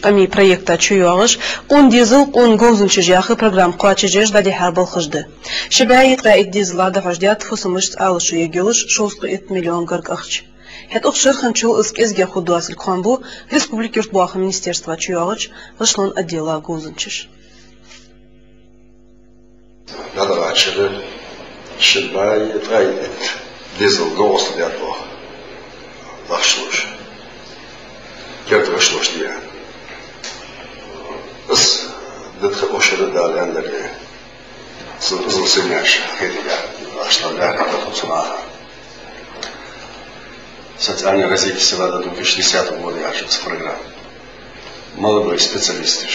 Ками проекта чуягыш, он дизел, он гозунчы жахы программ куачыжеш дади харбал хыжды. Шибайет раид дизелада хождят фусымыш алышу егелыш 6 миллион гарг ахч. Хет окшыр ханчул изге худуасыл кхамбу республики юртбуаха министерства чуягыч вышлон отдела гозунчыш. Надо рачили, шибайет раид дизел гозунчыш дядбу. Лахшлуш. Керт вышлуш дия. بس دخل أشهر الدالان اللي زلزلناش هيدا أشتغل على خطوطنا социальной развития села до 2010 года я учился в программе. Молодой специалист,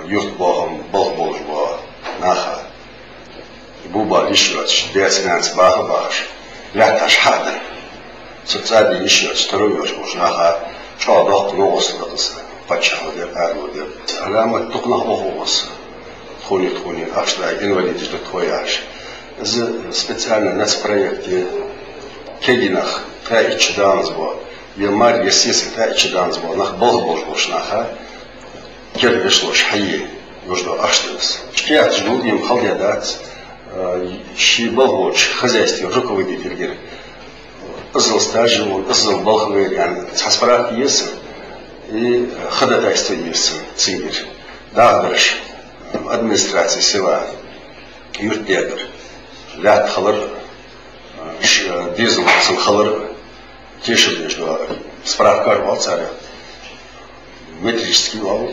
юрт богом, бог бог бог, наха. Буба еще деятельность баха баш, ляташ хадан. Социальный еще второй уж наха, что дохт новость готовится. Пачхалдер, Арлодер, Алама Тукна Охос, Хуни, Ашла, инвалидиш до Твояш. Специально на проекте Кегинах, Тайчидансбо, Ямар, Ясиси, Тайчидансбо, Нах Бог Наха, Кервишлош, Хайи, Южно Аштус. Шкият ждут им халдядат, Ши Болгоч, хозяйстве, руководитель, Азл стаживал, Азл Болговерян, Хаспарат Есен. И ходатайство есть цигер. Дагдерш, администрация села, юртедер, лят халар, дизель сын халар, тешил, что справка арвал царя, метрический вал,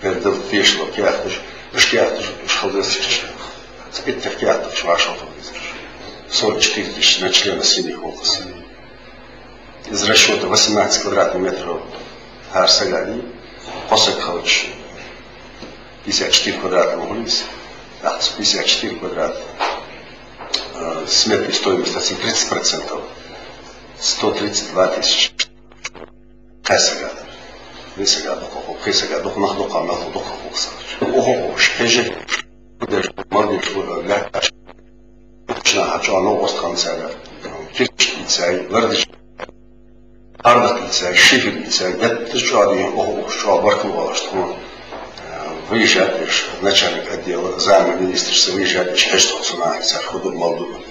передал фешло, кяхтыш, шхалдесыш, спиттер кяхтыш, вашал, 44 тысячи на члена семьи Холкаса. Из расчета 18 квадратных метров Арсагани, Косак Халыч, 54 квадратных улиц, 54 квадрата, сметной стоимость 30%, 132 тысячи. Кайсагада, Висагада, Кайсагада, Нахдука, Нахдука, Ого, Шпежи, Мордиш, Ляташ, Чнахачано, Остканцага, Кирчицай, Лардиш. Ардах лица, шифер лица, это что один, что оборкнуло, что выезжаешь, начальник отдела, замминистра, выезжаешь, что цена, ходу Молдову.